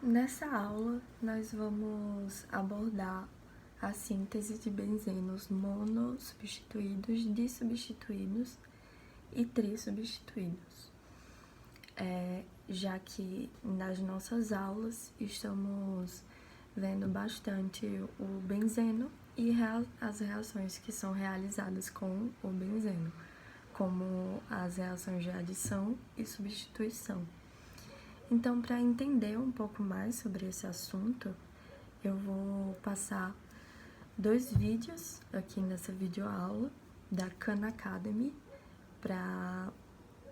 Nessa aula, nós vamos abordar a síntese de benzenos monossubstituídos, dissubstituídos e trissubstituídos. Já que nas nossas aulas estamos vendo bastante o benzeno e as reações que são realizadas com o benzeno, como as reações de adição e substituição. Então, para entender um pouco mais sobre esse assunto, eu vou passar 2 vídeos aqui nessa videoaula da Khan Academy para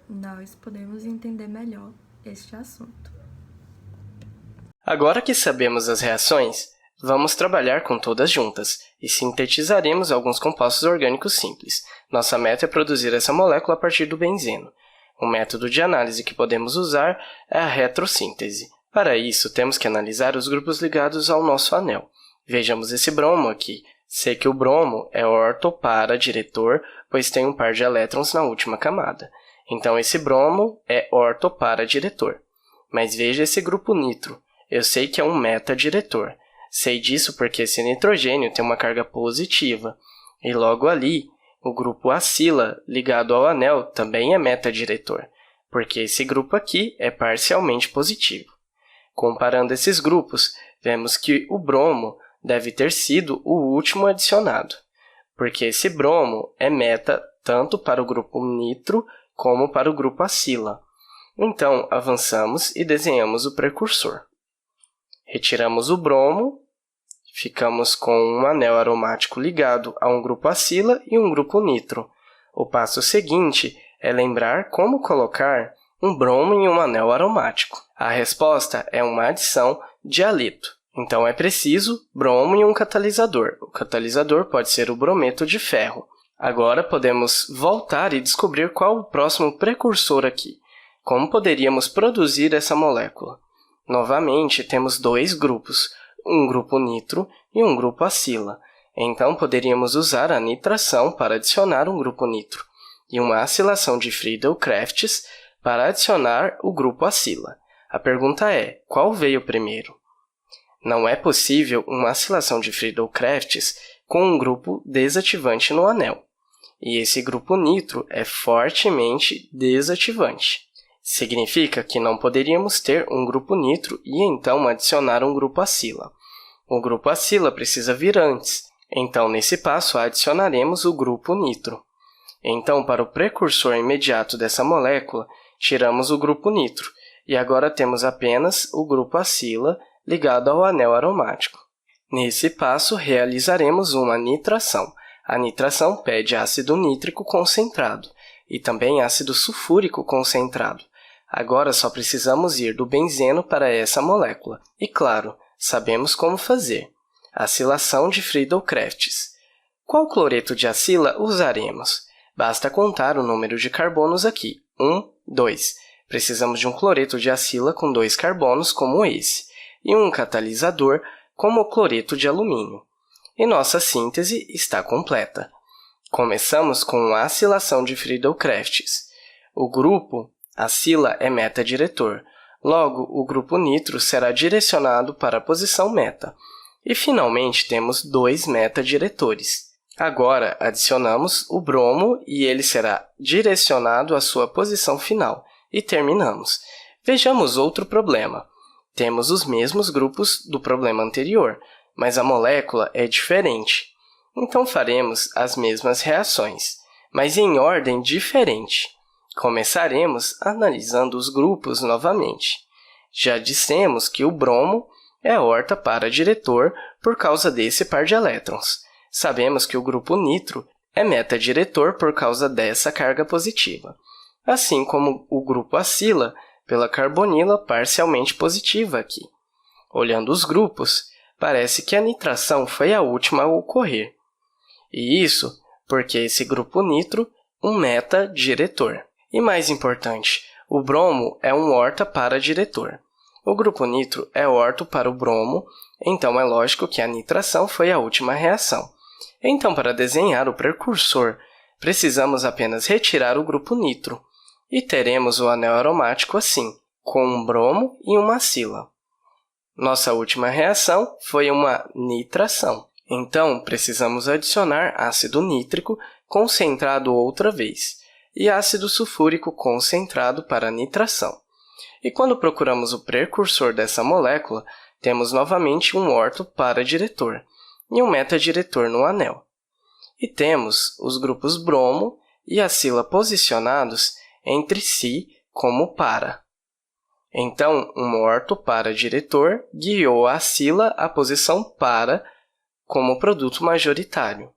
nós podermos entender melhor este assunto. Agora que sabemos as reações, vamos trabalhar com todas juntas e sintetizaremos alguns compostos orgânicos simples. Nossa meta é produzir essa molécula a partir do benzeno. Um método de análise que podemos usar é a retrossíntese. Para isso, temos que analisar os grupos ligados ao nosso anel. Vejamos esse bromo aqui. Sei que o bromo é ortopara-diretor, pois tem um par de elétrons na última camada. Então, esse bromo é ortopara-diretor. Mas veja esse grupo nitro. Eu sei que é um meta-diretor. Sei disso porque esse nitrogênio tem uma carga positiva. E logo ali, o grupo acila, ligado ao anel, também é meta-diretor, porque esse grupo aqui é parcialmente positivo. Comparando esses grupos, vemos que o bromo deve ter sido o último adicionado, porque esse bromo é meta tanto para o grupo nitro como para o grupo acila. Então, avançamos e desenhamos o precursor. Retiramos o bromo. Ficamos com um anel aromático ligado a um grupo acila e um grupo nitro. O passo seguinte é lembrar como colocar um bromo em um anel aromático. A resposta é uma adição de haleto. Então, é preciso bromo e um catalisador. O catalisador pode ser o brometo de ferro. Agora, podemos voltar e descobrir qual o próximo precursor aqui. Como poderíamos produzir essa molécula? Novamente, temos 2 grupos. Um grupo nitro e um grupo acila. Então, poderíamos usar a nitração para adicionar um grupo nitro e uma acilação de Friedel-Crafts para adicionar o grupo acila. A pergunta é, qual veio primeiro? Não é possível uma acilação de Friedel-Crafts com um grupo desativante no anel. E esse grupo nitro é fortemente desativante. Significa que não poderíamos ter um grupo nitro e então adicionar um grupo acila. O grupo acila precisa vir antes, então nesse passo adicionaremos o grupo nitro. Então, para o precursor imediato dessa molécula, tiramos o grupo nitro e agora temos apenas o grupo acila ligado ao anel aromático. Nesse passo, realizaremos uma nitração. A nitração pede ácido nítrico concentrado e também ácido sulfúrico concentrado. Agora só precisamos ir do benzeno para essa molécula. E claro, sabemos como fazer. Acilação de Friedel-Crafts. Qual cloreto de acila usaremos? Basta contar o número de carbonos aqui. 1, 2. Precisamos de um cloreto de acila com 2 carbonos como esse, e um catalisador como o cloreto de alumínio. E nossa síntese está completa. Começamos com a acilação de Friedel-Crafts. O grupo acila é meta-diretor. Logo, o grupo nitro será direcionado para a posição meta. E, finalmente, temos 2 meta-diretores. Agora, adicionamos o bromo e ele será direcionado à sua posição final. E terminamos. Vejamos outro problema. Temos os mesmos grupos do problema anterior, mas a molécula é diferente. Então, faremos as mesmas reações, mas em ordem diferente. Começaremos analisando os grupos novamente. Já dissemos que o bromo é orta-para-diretor por causa desse par de elétrons. Sabemos que o grupo nitro é meta-diretor por causa dessa carga positiva, assim como o grupo acila pela carbonila parcialmente positiva aqui. Olhando os grupos, parece que a nitração foi a última a ocorrer. E isso porque esse grupo nitro é um meta-diretor. E mais importante, o bromo é um orta-para-diretor. O grupo nitro é orto para o bromo, então é lógico que a nitração foi a última reação. Então, para desenhar o precursor, precisamos apenas retirar o grupo nitro, e teremos o anel aromático assim, com um bromo e uma acila. Nossa última reação foi uma nitração. Então, precisamos adicionar ácido nítrico concentrado outra vez e ácido sulfúrico concentrado para a nitração. E quando procuramos o precursor dessa molécula, temos novamente um orto para diretor e um metadiretor no anel. E temos os grupos bromo e acila posicionados entre si como para. Então, um orto para diretor guiou a acila à posição para como produto majoritário.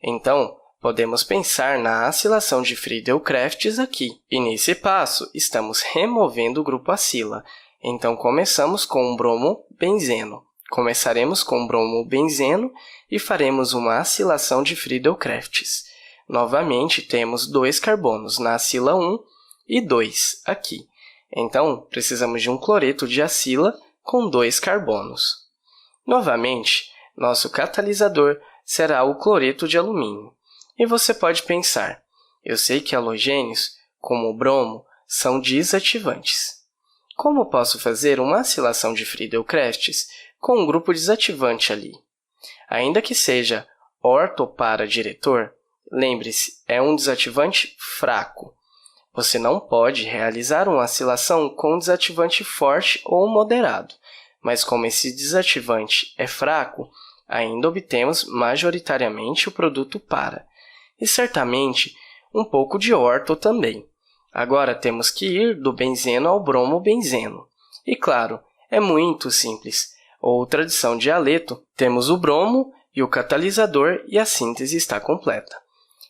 Então, podemos pensar na acilação de Friedel-Crafts aqui. E nesse passo, estamos removendo o grupo acila. Então, começamos com um bromo-benzeno. Começaremos com bromo-benzeno e faremos uma acilação de Friedel-Crafts. Novamente, temos 2 carbonos na acila 1 e 2 aqui. Então, precisamos de um cloreto de acila com 2 carbonos. Novamente, nosso catalisador será o cloreto de alumínio. E você pode pensar, eu sei que halogênios, como o bromo, são desativantes. Como posso fazer uma acilação de Friedel-Crafts com um grupo desativante ali? Ainda que seja orto para diretor, lembre-se, é um desativante fraco. Você não pode realizar uma acilação com um desativante forte ou moderado, mas como esse desativante é fraco, ainda obtemos majoritariamente o produto para. E certamente um pouco de orto também. Agora temos que ir do benzeno ao bromo-benzeno. E claro, é muito simples. Outra adição de haleto, temos o bromo e o catalisador e a síntese está completa.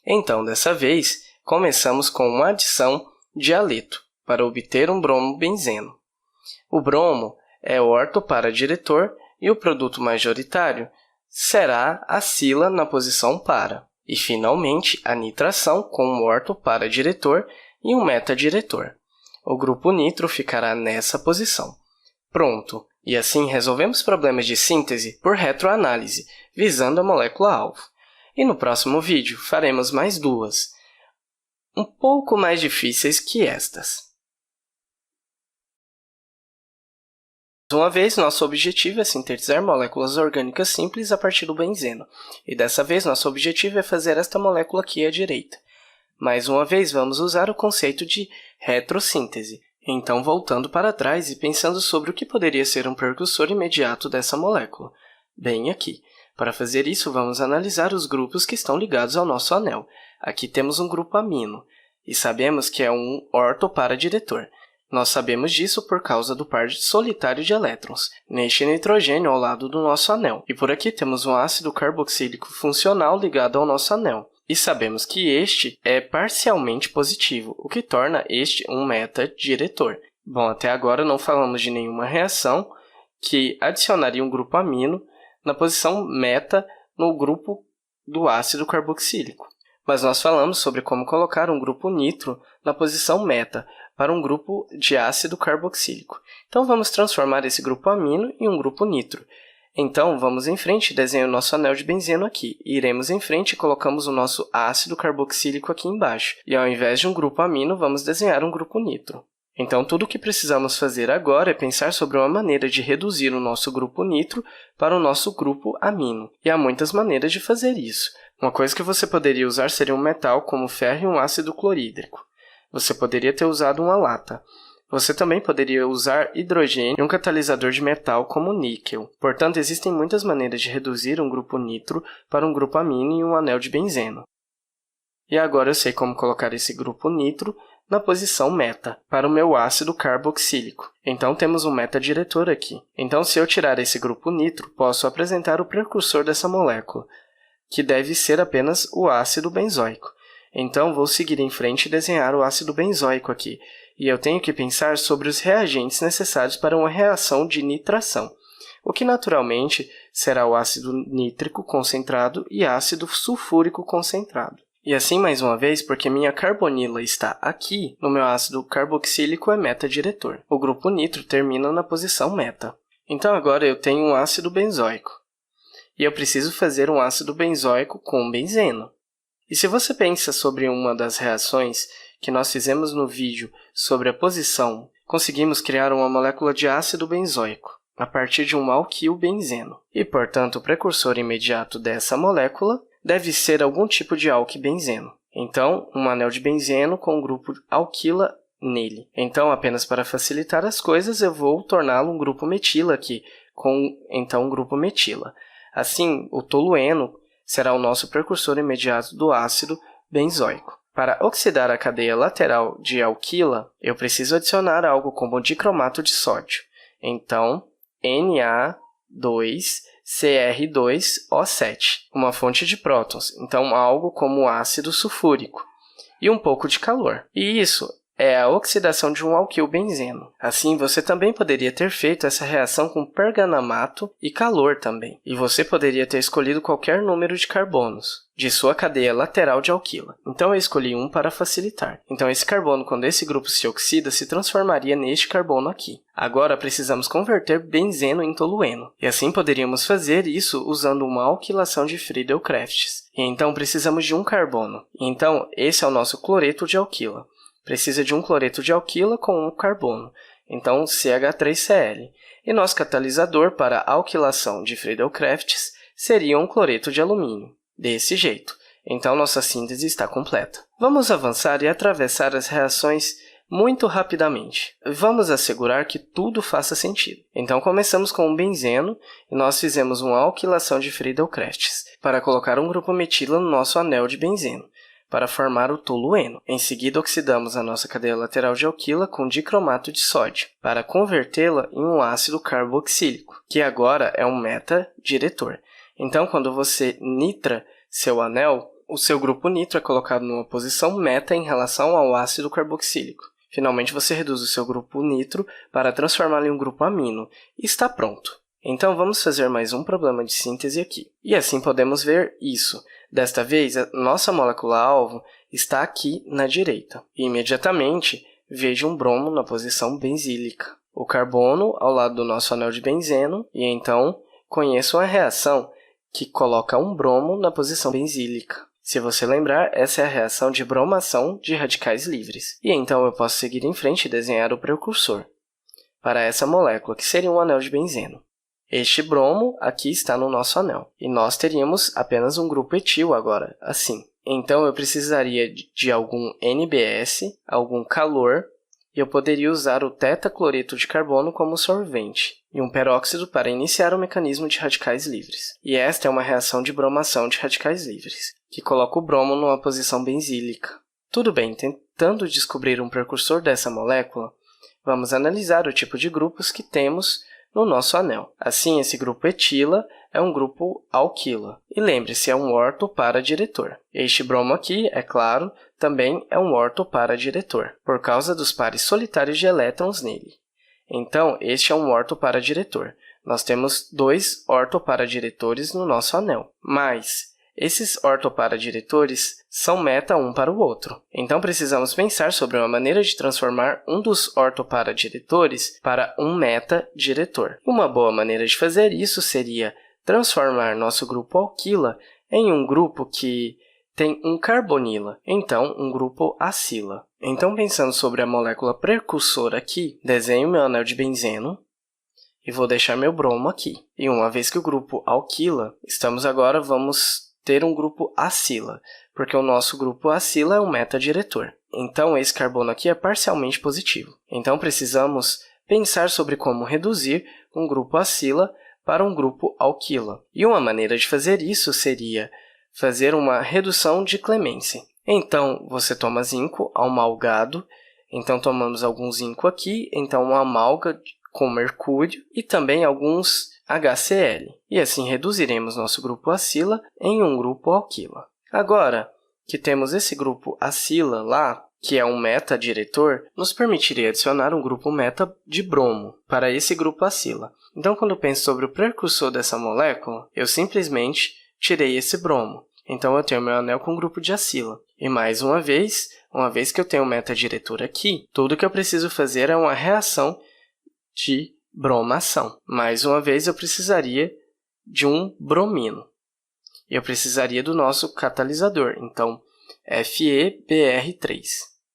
Então, dessa vez, começamos com uma adição de haleto para obter um bromo-benzeno. O bromo é orto para diretor e o produto majoritário será a acila na posição para. E, finalmente, a nitração com um orto para diretor e um metadiretor. O grupo nitro ficará nessa posição. Pronto! E assim resolvemos problemas de síntese por retroanálise, visando a molécula-alvo. E no próximo vídeo faremos mais 2, um pouco mais difíceis que estas. Mais uma vez, nosso objetivo é sintetizar moléculas orgânicas simples a partir do benzeno. E dessa vez, nosso objetivo é fazer esta molécula aqui à direita. Mais uma vez, vamos usar o conceito de retrossíntese. Então, voltando para trás e pensando sobre o que poderia ser um precursor imediato dessa molécula. Bem aqui. Para fazer isso, vamos analisar os grupos que estão ligados ao nosso anel. Aqui temos um grupo amino, e sabemos que é um orto para diretor. Nós sabemos disso por causa do par solitário de elétrons, neste nitrogênio ao lado do nosso anel. E por aqui temos um ácido carboxílico funcional ligado ao nosso anel. E sabemos que este é parcialmente positivo, o que torna este um metadiretor. Bom, até agora não falamos de nenhuma reação que adicionaria um grupo amino na posição meta no grupo do ácido carboxílico. Mas nós falamos sobre como colocar um grupo nitro na posição meta para um grupo de ácido carboxílico. Então, vamos transformar esse grupo amino em um grupo nitro. Então, vamos em frente e desenho o nosso anel de benzeno aqui. Iremos em frente e colocamos o nosso ácido carboxílico aqui embaixo. E ao invés de um grupo amino, vamos desenhar um grupo nitro. Então, tudo o que precisamos fazer agora é pensar sobre uma maneira de reduzir o nosso grupo nitro para o nosso grupo amino. E há muitas maneiras de fazer isso. Uma coisa que você poderia usar seria um metal como ferro e um ácido clorídrico. Você poderia ter usado uma lata. Você também poderia usar hidrogênio e um catalisador de metal como níquel. Portanto, existem muitas maneiras de reduzir um grupo nitro para um grupo amino e um anel de benzeno. E agora eu sei como colocar esse grupo nitro na posição meta, para o meu ácido carboxílico. Então, temos um metadiretor aqui. Então, se eu tirar esse grupo nitro, posso apresentar o precursor dessa molécula, que deve ser apenas o ácido benzoico. Então, vou seguir em frente e desenhar o ácido benzoico aqui. E eu tenho que pensar sobre os reagentes necessários para uma reação de nitração, o que naturalmente será o ácido nítrico concentrado e ácido sulfúrico concentrado. E assim, mais uma vez, porque minha carbonila está aqui, no meu ácido carboxílico é metadiretor. O grupo nitro termina na posição meta. Então, agora eu tenho um ácido benzoico. E eu preciso fazer um ácido benzoico com benzeno. E se você pensa sobre uma das reações que nós fizemos no vídeo sobre a posição, conseguimos criar uma molécula de ácido benzoico. a partir de um alquilbenzeno. E, portanto, o precursor imediato dessa molécula deve ser algum tipo de alquibenzeno. Então, um anel de benzeno com um grupo alquila nele. Então, apenas para facilitar as coisas, eu vou torná-lo um grupo metila aqui, com, então, um grupo metila. Assim, o tolueno será o nosso precursor imediato do ácido benzoico. Para oxidar a cadeia lateral de alquila, eu preciso adicionar algo como dicromato de sódio. Então, Na2Cr2O7, uma fonte de prótons, então algo como ácido sulfúrico, e um pouco de calor. E isso é a oxidação de um alquilbenzeno. Assim, você também poderia ter feito essa reação com perganamato e calor também. E você poderia ter escolhido qualquer número de carbonos de sua cadeia lateral de alquila. Então, eu escolhi um para facilitar. Então, esse carbono, quando esse grupo se oxida, se transformaria neste carbono aqui. Agora, precisamos converter benzeno em tolueno. E assim, poderíamos fazer isso usando uma alquilação de Friedel-Crafts. E então, precisamos de um carbono. Então, esse é o nosso cloreto de alquila. Precisa de um cloreto de alquila com um carbono, então CH3Cl. E nosso catalisador para a alquilação de Friedel-Crafts seria um cloreto de alumínio. Desse jeito. Então, nossa síntese está completa. Vamos avançar e atravessar as reações muito rapidamente. Vamos assegurar que tudo faça sentido. Então, começamos com um benzeno e nós fizemos uma alquilação de Friedel-Crafts para colocar um grupo metila no nosso anel de benzeno, para formar o tolueno. Em seguida, oxidamos a nossa cadeia lateral de alquila com dicromato de sódio, para convertê-la em um ácido carboxílico, que agora é um meta-diretor. Então, quando você nitra seu anel, o seu grupo nitro é colocado numa posição meta em relação ao ácido carboxílico. Finalmente, você reduz o seu grupo nitro para transformá-lo em um grupo amino, e está pronto. Então, vamos fazer mais um problema de síntese aqui. E assim podemos ver isso. Desta vez, a nossa molécula-alvo está aqui na direita. E, imediatamente, vejo um bromo na posição benzílica. O carbono ao lado do nosso anel de benzeno, e então conheço uma reação que coloca um bromo na posição benzílica. Se você lembrar, essa é a reação de bromação de radicais livres. E então eu posso seguir em frente e desenhar o precursor para essa molécula, que seria um anel de benzeno. Este bromo aqui está no nosso anel, e nós teríamos apenas um grupo etil agora, assim. Então, eu precisaria de algum NBS, algum calor, e eu poderia usar o tetacloreto de carbono como solvente, e um peróxido para iniciar o mecanismo de radicais livres. E esta é uma reação de bromação de radicais livres, que coloca o bromo numa posição benzílica. Tudo bem, tentando descobrir um precursor dessa molécula, vamos analisar o tipo de grupos que temos no nosso anel. Assim, esse grupo etila é um grupo alquila. E lembre-se, é um orto-para-diretor. Este bromo aqui, é claro, também é um orto-para-diretor, por causa dos pares solitários de elétrons nele. Então, este é um orto-para-diretor. Nós temos dois orto-para-diretores no nosso anel, mas esses orto-para-diretores são meta um para o outro. Então, precisamos pensar sobre uma maneira de transformar um dos orto-para-diretores para um meta-diretor. Uma boa maneira de fazer isso seria transformar nosso grupo alquila em um grupo que tem um carbonila, então um grupo acila. Então, pensando sobre a molécula precursora aqui, desenho meu anel de benzeno e vou deixar meu bromo aqui. E uma vez que o grupo alquila, vamos ter um grupo acila, porque o nosso grupo acila é um meta-diretor. Então, esse carbono aqui é parcialmente positivo. Então, precisamos pensar sobre como reduzir um grupo acila para um grupo alquila. E uma maneira de fazer isso seria fazer uma redução de Clemmensen. Então, você toma zinco amalgado, então tomamos algum zinco aqui, então uma amalga com mercúrio e também alguns HCl. E assim reduziremos nosso grupo acila em um grupo alquila. Agora que temos esse grupo acila lá, que é um meta-diretor, nos permitiria adicionar um grupo meta de bromo para esse grupo acila. Então, quando eu penso sobre o precursor dessa molécula, eu simplesmente tirei esse bromo. Então, eu tenho meu anel com um grupo de acila. E mais uma vez que eu tenho um meta-diretor aqui, tudo que eu preciso fazer é uma reação de bromação. Mais uma vez, eu precisaria de um bromino. E eu precisaria do nosso catalisador, então FeBr3.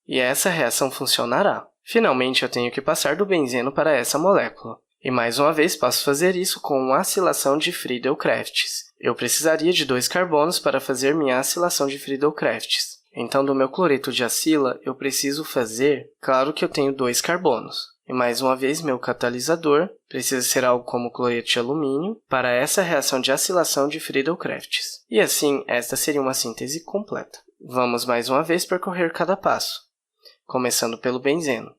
E essa reação funcionará. Finalmente, eu tenho que passar do benzeno para essa molécula. E mais uma vez posso fazer isso com uma acilação de Friedel-Crafts. Eu precisaria de 2 carbonos para fazer minha acilação de Friedel-Crafts. Então, do meu cloreto de acila, eu preciso fazer, claro que eu tenho 2 carbonos. E mais uma vez, meu catalisador precisa ser algo como cloreto de alumínio para essa reação de acilação de Friedel-Crafts. E assim, esta seria uma síntese completa. Vamos mais uma vez percorrer cada passo, começando pelo benzeno.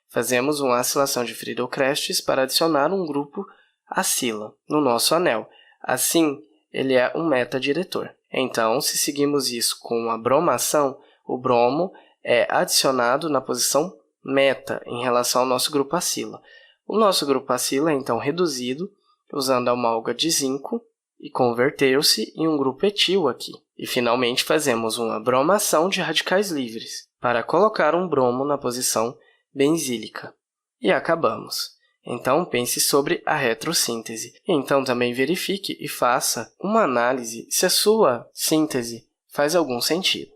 Fazemos uma acilação de Friedel-Crafts para adicionar um grupo acila no nosso anel. Assim, ele é um metadiretor. Então, se seguimos isso com uma bromação, o bromo é adicionado na posição meta em relação ao nosso grupo acila. O nosso grupo acila é então reduzido usando a amálgama de zinco e converteu-se em um grupo etil aqui. E finalmente fazemos uma bromação de radicais livres para colocar um bromo na posição benzílica. E acabamos. Então, pense sobre a retrossíntese. E então, também verifique e faça uma análise se a sua síntese faz algum sentido.